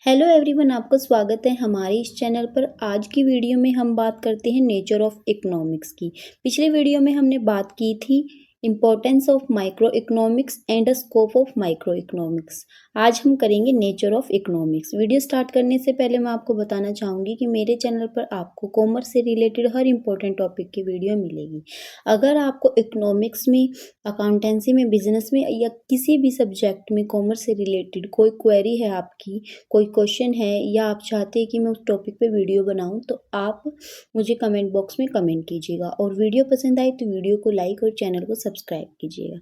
Hello everyone, आपका स्वागत है हमारे इस चैनल पर। आज की वीडियो में हम बात करते हैं नेचर ऑफ इकोनॉमिक्स की। पिछले वीडियो में हमने बात की थी importance of micro economics and the scope of micro economics. आज हम करेंगे nature of economics. Video start करने से पहले मैं आपको बताना चाहूँगी कि मेरे चैनल पर आपको कॉमर्स से रिलेटेड हर इंपॉर्टेंट टॉपिक की वीडियो मिलेगी। अगर आपको इकोनॉमिक्स में, अकाउंटेंसी में, बिजनेस में या किसी भी सब्जेक्ट में कॉमर्स से रिलेटेड कोई क्वेरी है आपकी, कोई क्वेश्चन है या आप चाहते हैं कि मैं उस टॉपिक पे वीडियो बनाऊं, तो आप मुझे कमेंट बॉक्स में कमेंट कीजिएगा। और वीडियो पसंद आए तो वीडियो को लाइक और चैनल को सब्सक्राइब कीजिएगा।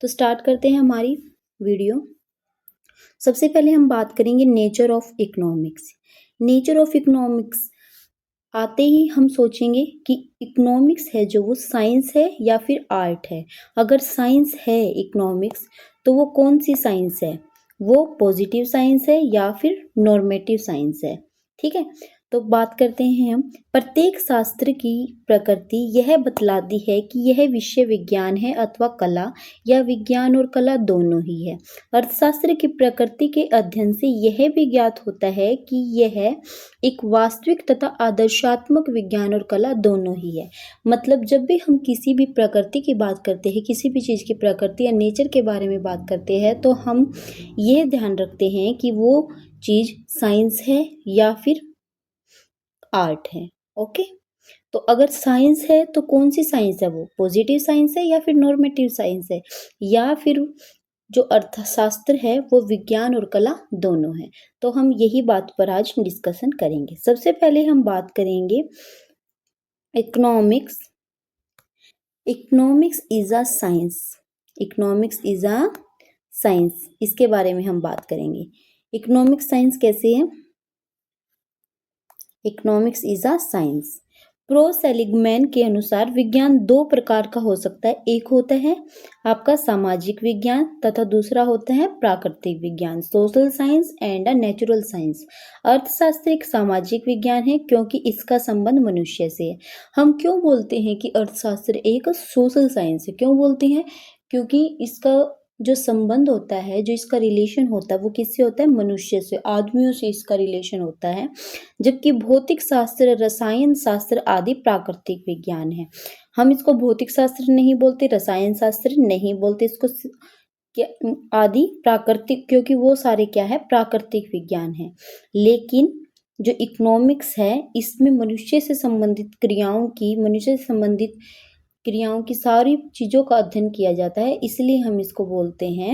तो स्टार्ट करते हैं हमारी वीडियो। सबसे पहले हम बात करेंगे nature of economics. Nature of economics आते ही हम सोचेंगे कि इकोनॉमिक्स है जो वो साइंस है या फिर आर्ट है। अगर साइंस है इकोनॉमिक्स, तो वो कौन सी साइंस है? वो पॉजिटिव साइंस है या फिर नॉर्मेटिव साइंस है? ठीक है, तो बात करते हैं हम। प्रत्येक शास्त्र की प्रकृति यह बतलाती है कि यह विषय विज्ञान है अथवा कला, या विज्ञान और कला दोनों ही है। अर्थशास्त्र की प्रकृति के अध्ययन से यह भी ज्ञात होता है कि यह एक वास्तविक तथा आदर्शात्मक विज्ञान और कला दोनों ही है। मतलब जब भी हम किसी भी प्रकृति की बात करते हैं, किसी भी चीज़ की प्रकृति या नेचर के बारे में बात करते हैं, तो हम ये ध्यान रखते हैं कि वो चीज़ साइंस है या फिर आर्ट है। ओके, तो अगर साइंस है तो कौन सी साइंस है? वो पॉजिटिव साइंस है या फिर नॉर्मेटिव साइंस है, या फिर जो अर्थशास्त्र है वो विज्ञान और कला दोनों है? तो हम यही बात पर आज डिस्कशन करेंगे। सबसे पहले हम बात करेंगे economics. Economics is a science. Economics is a science, इसके बारे में हम बात करेंगे। इकोनॉमिक्स साइंस कैसे है? Economics is a science. Pro Seligman के अनुसार विज्ञान दो प्रकार का हो सकता है। एक होता है आपका सामाजिक विज्ञान तथा दूसरा होता है प्राकृतिक विज्ञान, social science and a natural science. अर्थशास्त्र एक सामाजिक विज्ञान है क्योंकि इसका संबंध मनुष्य से है। हम क्यों बोलते हैं कि अर्थशास्त्र एक सोशल साइंस है? क्यों बोलते हैं? क्योंकि इसका जो संबंध होता है, जो इसका रिलेशन होता है, वो किससे होता है? मनुष्य से, आदमियों से इसका रिलेशन होता है। जबकि भौतिक शास्त्र, रसायन शास्त्र आदि प्राकृतिक विज्ञान है। हम इसको भौतिक शास्त्र नहीं बोलते, रसायन शास्त्र नहीं बोलते, इसको आदि प्राकृतिक, क्योंकि वो सारे क्या है? प्राकृतिक विज्ञान है। लेकिन जो इकोनॉमिक्स है, इसमें मनुष्य से संबंधित क्रियाओं की सारी चीजों का अध्ययन किया जाता है, इसलिए हम इसको बोलते हैं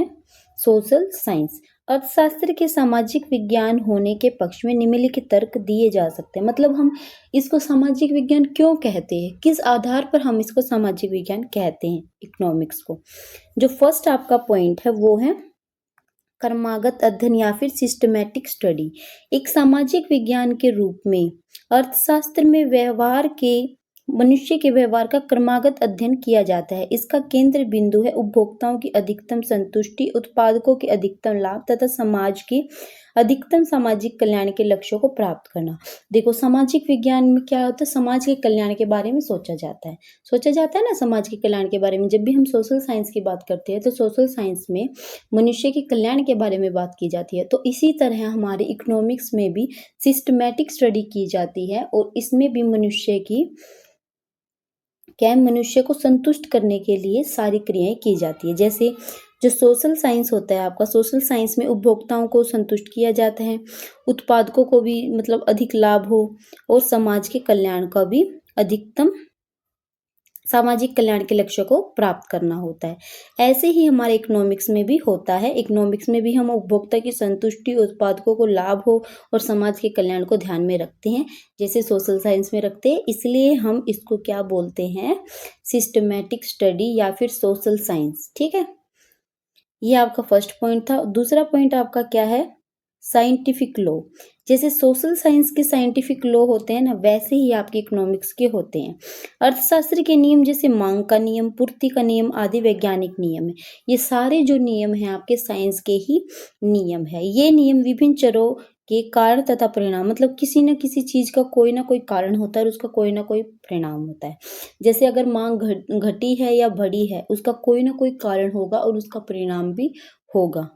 सोशल साइंस। अर्थशास्त्र के सामाजिक विज्ञान होने के पक्ष में निम्नलिखित तर्क दिए जा सकते हैं। मतलब हम इसको सामाजिक विज्ञान क्यों कहते हैं, किस आधार पर हम इसको सामाजिक विज्ञान कहते हैं इकोनॉमिक्स को? जो फर्स्ट आपका पॉइंट है वो है क्रमागत अध्ययन या फिर सिस्टमैटिक स्टडी। एक सामाजिक विज्ञान के रूप में अर्थशास्त्र में मनुष्य के व्यवहार का क्रमागत अध्ययन किया जाता है। इसका केंद्र बिंदु है उपभोक्ताओं की अधिकतम संतुष्टि, उत्पादकों के अधिकतम लाभ तथा समाज के अधिकतम सामाजिक कल्याण के लक्ष्यों को प्राप्त करना। देखो, सामाजिक विज्ञान में क्या होता है? समाज के कल्याण के बारे में सोचा जाता है ना, समाज के कल्याण के बारे में। जब भी हम सोशल साइंस की बात करते हैं तो सोशल साइंस में मनुष्य के कल्याण के बारे में बात की जाती है। तो इसी तरह हमारे इकोनॉमिक्स में भी सिस्टमैटिक स्टडी की जाती है, और इसमें भी मनुष्य को संतुष्ट करने के लिए सारी क्रियाएं की जाती है। जैसे जो सोशल साइंस होता है आपका, सोशल साइंस में उपभोक्ताओं को संतुष्ट किया जाता है, उत्पादकों को भी मतलब अधिक लाभ हो, और समाज के कल्याण का भी अधिकतम सामाजिक कल्याण के लक्ष्य को प्राप्त करना होता है। ऐसे ही हमारे इकोनॉमिक्स में भी होता है। इकोनॉमिक्स में भी हम उपभोक्ता की संतुष्टि, उत्पादकों को लाभ हो और समाज के कल्याण को ध्यान में रखते हैं, जैसे सोशल साइंस में रखते हैं। इसलिए हम इसको क्या बोलते हैं? सिस्टमैटिक स्टडी या फिर सोशल साइंस। ठीक है, ये आपका फर्स्ट पॉइंट था। दूसरा पॉइंट आपका क्या है? Scientific law. जैसे सोशल साइंस के साइंटिफिक लॉ होते हैं ना, वैसे ही आपके इकोनॉमिक्स के होते हैं। अर्थशास्त्र के नियम जैसे मांग का नियम, पूर्ति का नियम आदि वैज्ञानिक नियम है। ये सारे जो नियम हैं आपके साइंस के ही नियम है। ये नियम विभिन्न चरों के कारण तथा परिणाम, मतलब किसी न किसी चीज का कोई ना कोई कारण होता है और उसका कोई ना कोई परिणाम होता है। जैसे अगर मांग घटी है या बढ़ी है, उसका कोई ना कोई कारण होगा और उसका परिणाम भी होगा।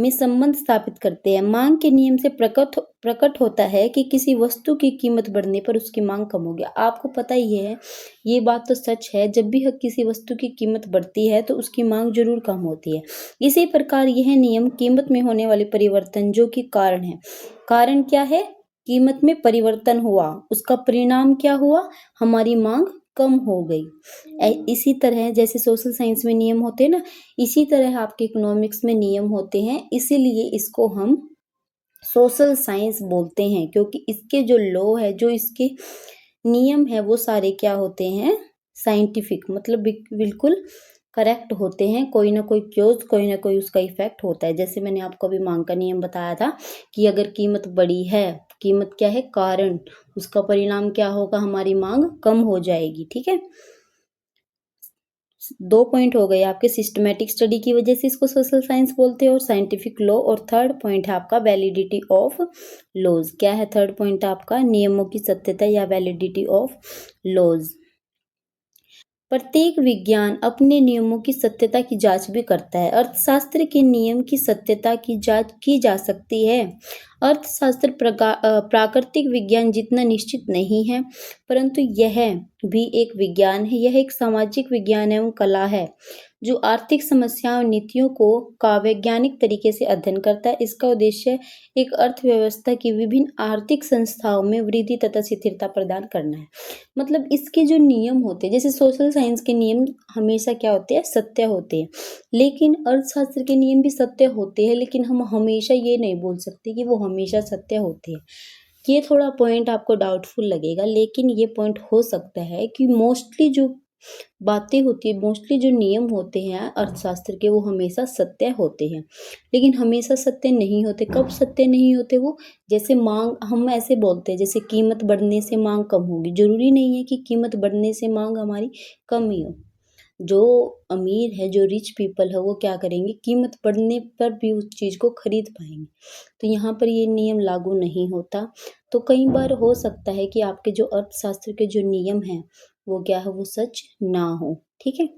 में संबंध स्थापित करते हैं। मांग के नियम से प्रकट होता है कि किसी वस्तु की कीमत बढ़ने पर उसकी मांग कम हो गया। आपको पता ही है, ये बात तो सच है, जब भी किसी वस्तु की कीमत बढ़ती है तो उसकी मांग जरूर कम होती है। इसी प्रकार यह नियम कीमत में होने वाले परिवर्तन जो कि कारण है, कारण क्या है, कीमत में परिवर्तन हुआ, उसका परिणाम क्या हुआ, हमारी मांग कम हो गई। इसी तरह जैसे सोशल साइंस में नियम होते हैं ना, इसी तरह आपके इकोनॉमिक्स में नियम होते हैं, इसीलिए इसको हम सोशल साइंस बोलते हैं, क्योंकि इसके जो लॉ है, जो इसके नियम है, वो सारे क्या होते हैं, साइंटिफिक, मतलब बिल्कुल करेक्ट होते हैं। कोई ना कोई क्योज, कोई ना कोई उसका इफेक्ट होता है। जैसे मैंने आपको अभी मांग का नियम बताया था कि अगर कीमत बढ़ी है, कीमत क्या है, कारण, उसका परिणाम क्या होगा, हमारी मांग कम हो जाएगी। ठीक है, 2 पॉइंट हो गए आपके, सिस्टमैटिक स्टडी की वजह से इसको सोशल साइंस बोलते हैं और साइंटिफिक लॉ। और थर्ड पॉइंट है आपका वैलिडिटी ऑफ लॉज। क्या है थर्ड पॉइंट आपका, नियमों की सत्यता या वैलिडिटी ऑफ लॉज। प्रत्येक विज्ञान अपने नियमों की सत्यता की जांच भी करता है। अर्थशास्त्र के नियम की सत्यता की जांच की जा सकती है। अर्थशास्त्र प्राकृतिक विज्ञान जितना निश्चित नहीं है, परंतु यह भी एक विज्ञान है। यह एक सामाजिक विज्ञान एवं कला है जो आर्थिक समस्याओं और नीतियों का वैज्ञानिक तरीके से अध्ययन करता है। इसका उद्देश्य एक अर्थव्यवस्था की विभिन्न आर्थिक संस्थाओं में वृद्धि तथा स्थिरता प्रदान करना है। मतलब इसके जो नियम होते हैं, जैसे सोशल साइंस के नियम हमेशा क्या होते हैं, सत्य होते हैं, लेकिन अर्थशास्त्र के नियम भी सत्य होते हैं, लेकिन हम हमेशा ये नहीं बोल सकते कि वो हमेशा सत्य होते हैं। ये थोड़ा पॉइंट आपको डाउटफुल लगेगा, लेकिन ये पॉइंट हो सकता है कि मोस्टली जो बातें होती है, मोस्टली जो नियम होते हैं अर्थशास्त्र के, वो हमेशा सत्य होते हैं, लेकिन हमेशा सत्य नहीं होते। कब सत्य नहीं होते वो, जैसे मांग, हम ऐसे बोलते हैं जैसे कीमत बढ़ने से मांग कम होगी, जरूरी नहीं है कि कीमत बढ़ने से मांग हमारी कम ही हो। जो अमीर है, जो रिच पीपल है, वो क्या करेंगे, कीमत बढ़ने पर भी उस चीज को खरीद पाएंगे। तो यहाँ पर ये नियम लागू नहीं होता। तो कई बार हो सकता है कि आपके जो अर्थशास्त्र के जो नियम हैं वो क्या है, वो सच ना हो। ठीक है,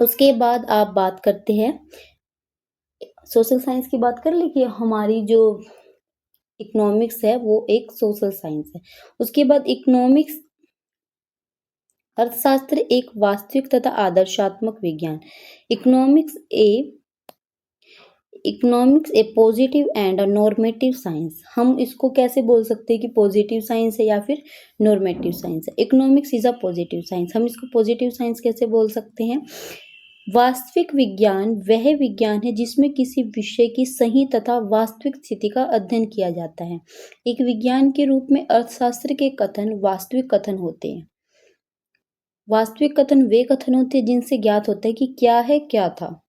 उसके बाद आप बात करते हैं, सोशल साइंस की बात कर ली कि हमारी जो इकोनॉमिक्स है वो एक सोशल साइंस है। उसके बाद इकोनॉमिक्स, अर्थशास्त्र एक वास्तविक तथा आदर्शात्मक विज्ञान। Economics A positive and a normative science. हम इसको कैसे बोल सकते हैं कि पॉजिटिव साइंस है या फिर नॉर्मेटिव साइंस है। Economics is a positive science. हम इसको पॉजिटिव साइंस कैसे बोल सकते हैं, वास्तविक विज्ञान वह विज्ञान है जिसमें किसी विषय की सही तथा वास्तविक स्थिति का अध्ययन किया जाता है। एक विज्ञान के रूप में अर्थशास्त्र के कथन वास्तविक कथन होते हैं। वास्तविक कथन वे कथन होते हैं जिनसे ज्ञात होता है कि क्या है, क्या था,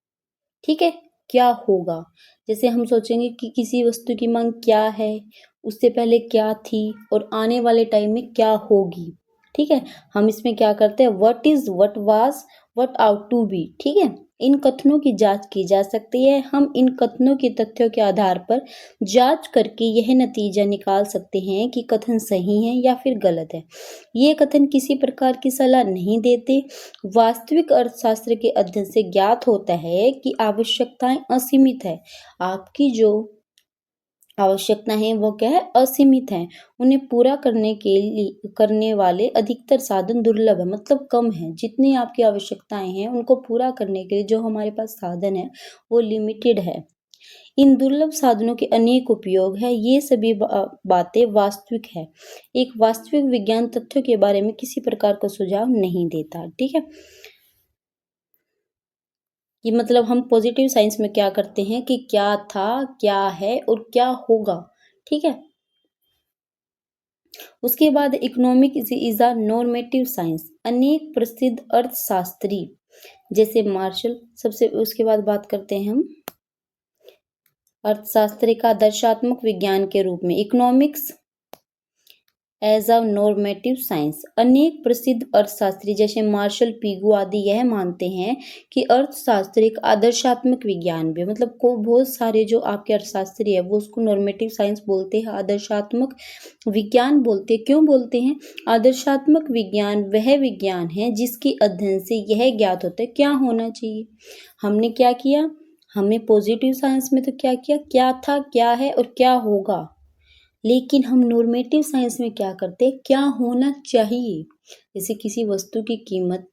ठीक है, क्या होगा। जैसे हम सोचेंगे कि किसी वस्तु की मांग क्या है, उससे पहले क्या थी और आने वाले टाइम में क्या होगी। ठीक है, हम इसमें क्या करते हैं, what is, what was, what ought to be. ठीक है, इन कथनों की जांच की जा सकती है। हम इन कथनों के तथ्यों के आधार पर जांच करके यह नतीजा निकाल सकते हैं कि कथन सही है या फिर गलत है। ये कथन किसी प्रकार की सलाह नहीं देते। वास्तविक अर्थशास्त्र के अध्ययन से ज्ञात होता है कि आवश्यकताएं असीमित है। आपकी जो आवश्यकता है वो क्या है, असीमित है। उन्हें पूरा करने वाले अधिकतर साधन दुर्लभ है, मतलब कम है। जितनी आपकी आवश्यकताएं हैं उनको पूरा करने के लिए जो हमारे पास साधन है वो लिमिटेड है। इन दुर्लभ साधनों के अनेक उपयोग है। ये सभी बातें वास्तविक है। एक वास्तविक विज्ञान तथ्यों के बारे में किसी प्रकार का सुझाव नहीं देता। ठीक है, कि मतलब हम पॉजिटिव साइंस में क्या करते हैं कि क्या था, क्या है और क्या होगा। ठीक है, उसके बाद economic is a normative science. अनेक प्रसिद्ध अर्थशास्त्री जैसे मार्शल, सबसे उसके बाद बात करते हैं हम अर्थशास्त्र का दर्शात्मक विज्ञान के रूप में, economics as a normative science. अनेक प्रसिद्ध अर्थशास्त्री जैसे मार्शल, पीगू आदि यह मानते हैं कि अर्थशास्त्र एक आदर्शात्मक विज्ञान भी है। मतलब को बहुत सारे जो आपके अर्थशास्त्री है वो उसको नॉर्मेटिव साइंस बोलते हैं, आदर्शात्मक विज्ञान बोलते हैं। क्यों बोलते हैं, आदर्शात्मक विज्ञान वह विज्ञान है जिसके अध्ययन से यह ज्ञात होता है क्या होना चाहिए। हमने क्या किया, हमने पॉजिटिव साइंस में तो क्या किया, क्या था, क्या है और क्या होगा। लेकिन हम नॉर्मेटिव साइंस में क्या करते हैं, क्या होना चाहिए। जैसे किसी वस्तु की कीमत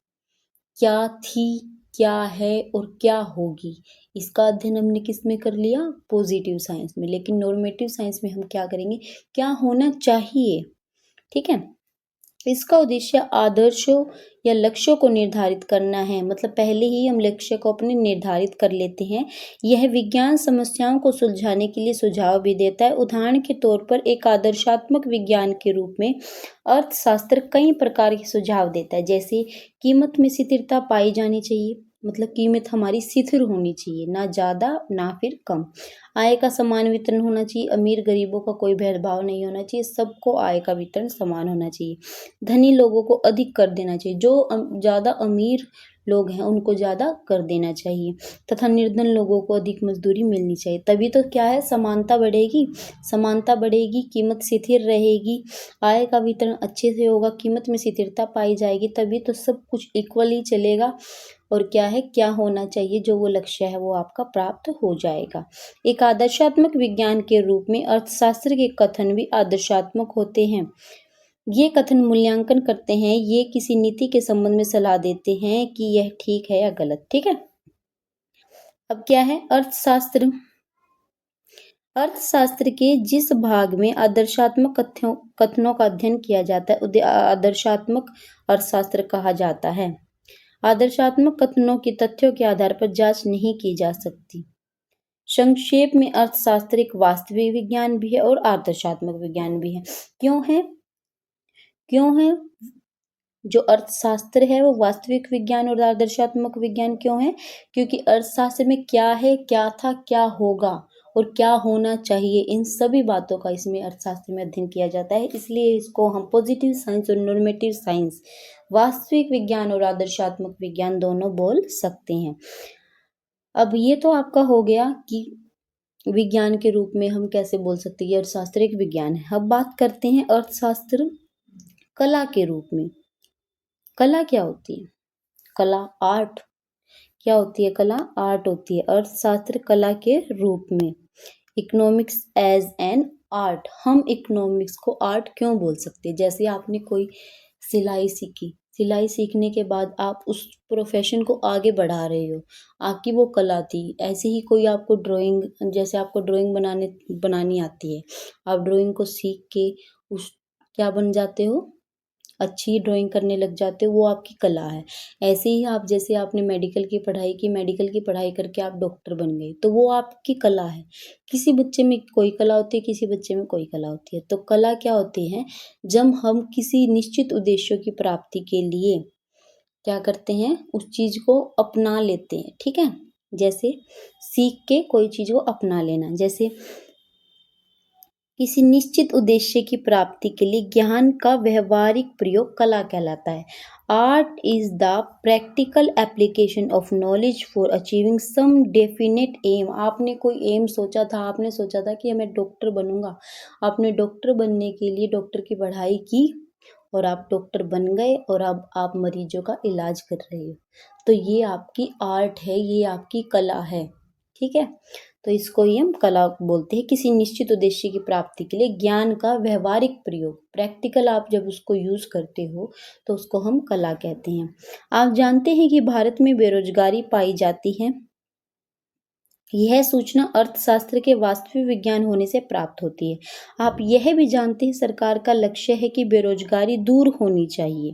क्या थी, क्या है और क्या होगी, इसका अध्ययन हमने किस में कर लिया, पॉजिटिव साइंस में। लेकिन नॉर्मेटिव साइंस में हम क्या करेंगे, क्या होना चाहिए। ठीक है। इसका उद्देश्य आदर्शों या लक्ष्यों को निर्धारित करना है, मतलब पहले ही हम लक्ष्य को अपने निर्धारित कर लेते हैं। यह विज्ञान समस्याओं को सुलझाने के लिए सुझाव भी देता है। उदाहरण के तौर पर एक आदर्शात्मक विज्ञान के रूप में अर्थशास्त्र कई प्रकार के सुझाव देता है। जैसे कीमत में स्थिरता पाई जानी चाहिए, मतलब कीमत हमारी स्थिर होनी चाहिए, ना ज़्यादा ना फिर कम। आय का समान वितरण होना चाहिए, अमीर गरीबों का कोई भेदभाव नहीं होना चाहिए, सबको आय का वितरण समान होना चाहिए। धनी लोगों को अधिक कर देना चाहिए, जो ज़्यादा अमीर लोग हैं उनको ज़्यादा कर देना चाहिए, तथा निर्धन लोगों को अधिक मजदूरी मिलनी चाहिए। तभी तो क्या है, समानता बढ़ेगी, समानता बढ़ेगी, कीमत स्थिर रहेगी, आय का वितरण अच्छे से होगा, कीमत में स्थिरता पाई जाएगी, तभी तो सब कुछ इक्वली चलेगा। और क्या है, क्या होना चाहिए, जो वो लक्ष्य है वो आपका प्राप्त हो जाएगा। एक आदर्शात्मक विज्ञान के रूप में अर्थशास्त्र के कथन भी आदर्शात्मक होते हैं। ये कथन मूल्यांकन करते हैं, ये किसी नीति के संबंध में सलाह देते हैं कि यह ठीक है या गलत। ठीक है। अब क्या है, अर्थशास्त्र। अर्थशास्त्र के जिस भाग में आदर्शात्मक कथनों का अध्ययन किया जाता है उसे आदर्शात्मक अर्थशास्त्र कहा जाता है। आदर्शात्मक कथनों की तथ्यों के आधार पर जांच नहीं की जा सकती। संक्षेप में अर्थशास्त्र एक वास्तविक विज्ञान भी है और आदर्शात्मक विज्ञान भी है। क्यों है, क्यों है जो अर्थशास्त्र है वो वास्तविक विज्ञान और आदर्शात्मक विज्ञान क्यों है, क्योंकि अर्थशास्त्र में क्या है, क्या था, क्या होगा और क्या होना चाहिए, इन सभी बातों का इसमें अर्थशास्त्र में अध्ययन किया जाता है। इसलिए इसको हम पॉजिटिव साइंस और नॉर्मेटिव साइंस, वास्तविक विज्ञान और आदर्शात्मक विज्ञान दोनों बोल सकते हैं। अब ये तो आपका हो गया कि विज्ञान के रूप में हम कैसे बोल सकते हैं कि अर्थशास्त्र एक विज्ञान है। अब बात करते हैं अर्थशास्त्र कला के रूप में। कला क्या होती है, कला आर्ट। क्या होती है, कला आर्ट होती है। अर्थशास्त्र कला के रूप में, इकोनॉमिक्स एज एन आर्ट। हम इकोनॉमिक्स को आर्ट क्यों बोल सकते हैं, जैसे आपने कोई सिलाई सीखी, सिलाई सीखने के बाद आप उस प्रोफेशन को आगे बढ़ा रहे हो, आपकी वो कला थी। ऐसे ही कोई आपको ड्राइंग, जैसे आपको ड्राइंग बनानी आती है, आप ड्राइंग को सीख के उस क्या बन जाते हो, अच्छी ड्राइंग करने लग जाते हो, वो आपकी कला है। ऐसे ही आप, जैसे आपने मेडिकल की पढ़ाई की, मेडिकल की पढ़ाई करके आप डॉक्टर बन गए, तो वो आपकी कला है। किसी बच्चे में कोई कला होती है, किसी बच्चे में कोई कला होती है। तो कला क्या होती है, जब हम किसी निश्चित उद्देश्यों की प्राप्ति के लिए क्या करते हैं, उस चीज को अपना लेते हैं। ठीक है। जैसे सीख के कोई चीज को अपना लेना, जैसे किसी निश्चित उद्देश्य की प्राप्ति के लिए ज्ञान का व्यवहारिक प्रयोग कला कहलाता है। Art is the practical application of knowledge for achieving some definite aim. आपने कोई एम सोचा था, आपने सोचा था कि मैं डॉक्टर बनूंगा, आपने डॉक्टर बनने के लिए डॉक्टर की पढ़ाई की और आप डॉक्टर बन गए और अब आप मरीजों का इलाज कर रहे हो। तो ये आपकी आर्ट है, ये आपकी कला है। ठीक है। तो इसको ही हम कला बोलते हैं। किसी निश्चित उद्देश्य की प्राप्ति के लिए ज्ञान का व्यवहारिक प्रयोग, प्रैक्टिकल आप जब उसको यूज करते हो तो उसको हम कला कहते हैं। आप जानते हैं कि भारत में बेरोजगारी पाई जाती है। यह सूचना अर्थशास्त्र के वास्तविक विज्ञान होने से प्राप्त होती है। आप यह भी जानते हैं सरकार का लक्ष्य है कि बेरोजगारी दूर होनी चाहिए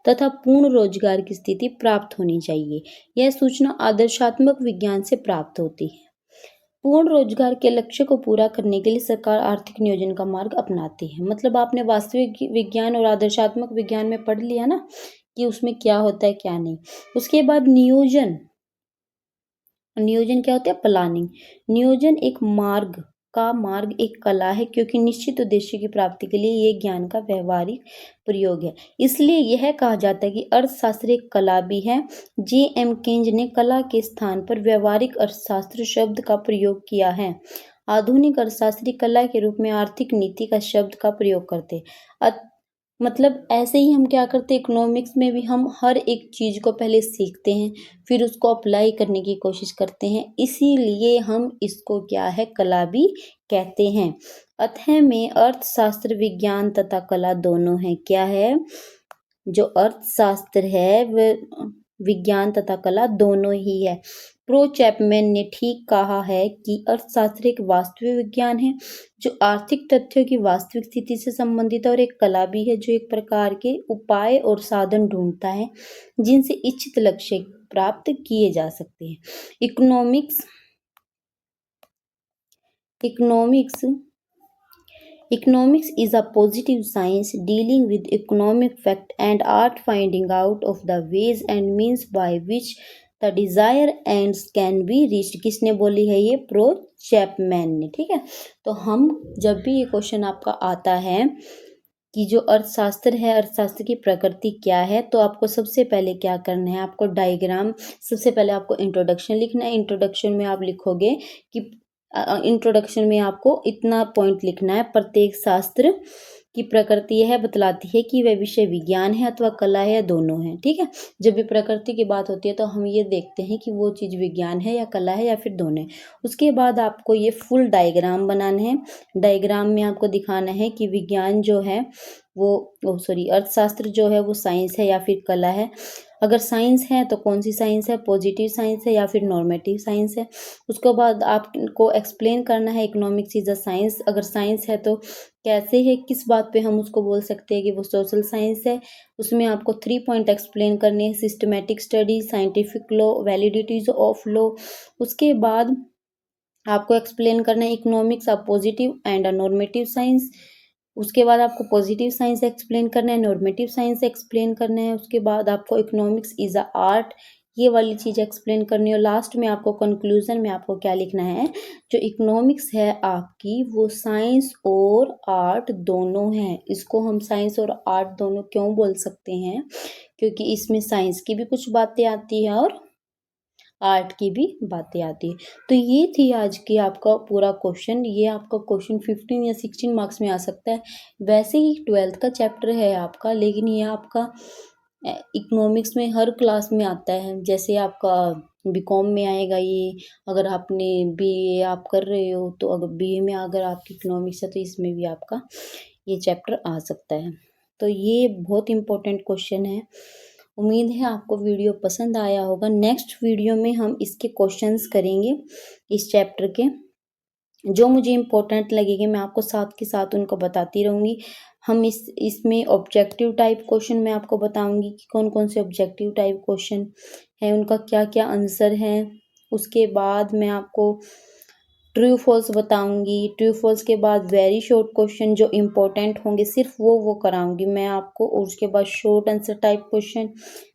तथा पूर्ण रोजगार की स्थिति प्राप्त होनी चाहिए। यह सूचना आदर्शात्मक विज्ञान से प्राप्त होती है। पूर्ण रोजगार के लक्ष्य को पूरा करने के लिए सरकार आर्थिक नियोजन का मार्ग अपनाती है। मतलब आपने वास्तविक विज्ञान और आदर्शात्मक विज्ञान में पढ़ लिया ना कि उसमें क्या होता है क्या नहीं। उसके बाद नियोजन, नियोजन क्या होता है, प्लानिंग। नियोजन एक मार्ग एक कला है, क्योंकि निश्चित उद्देश्य की प्राप्ति के लिए ये ज्ञान का व्यवहारिक प्रयोग है। इसलिए यह कहा जाता है कि अर्थशास्त्र एक कला भी है। J.M. केन्ज ने कला के स्थान पर व्यवहारिक अर्थशास्त्र शब्द का प्रयोग किया है। आधुनिक अर्थशास्त्री कला के रूप में आर्थिक नीति का शब्द का प्रयोग करते हैं। मतलब ऐसे ही हम क्या करते हैं, इकोनॉमिक्स में भी हम हर एक चीज़ को पहले सीखते हैं, फिर उसको अप्लाई करने की कोशिश करते हैं, इसीलिए हम इसको क्या है, कला भी कहते हैं। अतः में अर्थशास्त्र विज्ञान तथा कला दोनों हैं। क्या है? जो अर्थशास्त्र है वह विज्ञान तथा कला दोनों ही है। प्रो चैपमैन ने ठीक कहा है कि अर्थशास्त्र एक वास्तविक विज्ञान है जो आर्थिक तथ्यों की वास्तविक स्थिति से संबंधित है, और एक कला भी है जो एक प्रकार के उपाय और साधन ढूंढता है जिनसे इच्छित लक्ष्य प्राप्त किए जा सकते हैं। Economics economics Economics is a positive science dealing with economic fact and art finding out of the ways and means by which the desired ends can be reached। किसने बोली है ये? प्रो चैपमैन ने। ठीक है, तो हम जब भी ये क्वेश्चन आपका आता है कि जो अर्थशास्त्र है, अर्थशास्त्र की प्रकृति क्या है, तो आपको सबसे पहले क्या करना है, आपको डायग्राम, सबसे पहले आपको इंट्रोडक्शन लिखना है। इंट्रोडक्शन में आप लिखोगे कि इंट्रोडक्शन में आपको इतना पॉइंट लिखना है, प्रत्येक शास्त्र की प्रकृति यह बतलाती है कि वह विषय विज्ञान है अथवा कला है या दोनों है। ठीक है, जब भी प्रकृति की बात होती है तो हम ये देखते हैं कि वो चीज़ विज्ञान है या कला है या फिर दोनों है। उसके बाद आपको ये फुल डायग्राम बनाना है। डायग्राम में आपको दिखाना है कि विज्ञान जो है वो सॉरी अर्थशास्त्र जो है वो साइंस है या फिर कला है। अगर साइंस है तो कौन सी साइंस है, पॉजिटिव साइंस है या फिर नॉर्मेटिव साइंस है। उसके बाद आपको एक्सप्लेन करना है इकोनॉमिक्स इज अ साइंस। अगर साइंस है तो कैसे है, किस बात पे हम उसको बोल सकते हैं कि वो सोशल साइंस है। उसमें आपको 3 पॉइंट एक्सप्लेन करने हैं, systematic study, scientific law, validities of law. उसके बाद आपको एक्सप्लेन करना है economics a positive and a normative science. उसके बाद आपको पॉजिटिव साइंस एक्सप्लेन करना है, नॉर्मेटिव साइंस एक्सप्लेन करना है। उसके बाद आपको इकोनॉमिक्स इज अ आर्ट, ये वाली चीज़ एक्सप्लेन करनी है। और लास्ट में आपको कंक्लूजन में आपको क्या लिखना है, जो इकोनॉमिक्स है आपकी वो साइंस और आर्ट दोनों है। इसको हम साइंस और आर्ट दोनों क्यों बोल सकते हैं, क्योंकि इसमें साइंस की भी कुछ बातें आती है और आर्ट की भी बातें आती है। तो ये थी आज की आपका पूरा क्वेश्चन। ये आपका क्वेश्चन 15 या 16 मार्क्स में आ सकता है। वैसे ही 12th का चैप्टर है आपका, लेकिन ये आपका इकोनॉमिक्स में हर क्लास में आता है। जैसे आपका बीकॉम में आएगा ये, अगर आपने बीए आप कर रहे हो तो अगर बीए में अगर आपकी इकोनॉमिक्स है तो इसमें भी आपका ये चैप्टर आ सकता है। तो ये बहुत इंपॉर्टेंट क्वेश्चन है। उम्मीद है आपको वीडियो पसंद आया होगा। नेक्स्ट वीडियो में हम इसके क्वेश्चंस करेंगे इस चैप्टर के, जो मुझे इम्पोर्टेंट लगेंगे मैं आपको साथ के साथ उनको बताती रहूँगी। हम इसमें ऑब्जेक्टिव टाइप क्वेश्चन मैं आपको बताऊँगी कि कौन कौन से ऑब्जेक्टिव टाइप क्वेश्चन हैं, उनका क्या क्या आंसर है। उसके बाद मैं आपको ट्रू फॉल्स बताऊंगी। ट्रू फॉल्स के बाद वेरी शॉर्ट क्वेश्चन जो इम्पोर्टेंट होंगे सिर्फ वो कराऊंगी मैं आपको। और उसके बाद शॉर्ट आंसर टाइप क्वेश्चन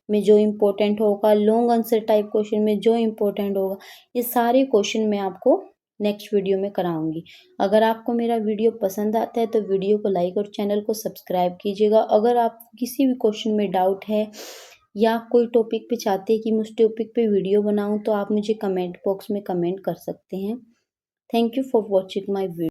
में जो इम्पोर्टेंट होगा, लॉन्ग आंसर टाइप क्वेश्चन में जो इम्पोर्टेंट होगा, ये सारे क्वेश्चन मैं आपको नेक्स्ट वीडियो में कराऊंगी। अगर आपको मेरा वीडियो पसंद आता है तो वीडियो को लाइक और चैनल को सब्सक्राइब कीजिएगा। अगर आपको किसी भी क्वेश्चन में डाउट है या कोई टॉपिक पे चाहते हैं कि मैं उस टॉपिक पे वीडियो बनाऊं, तो आप मुझे कमेंट बॉक्स में कमेंट कर सकते हैं। Thank you for watching my video.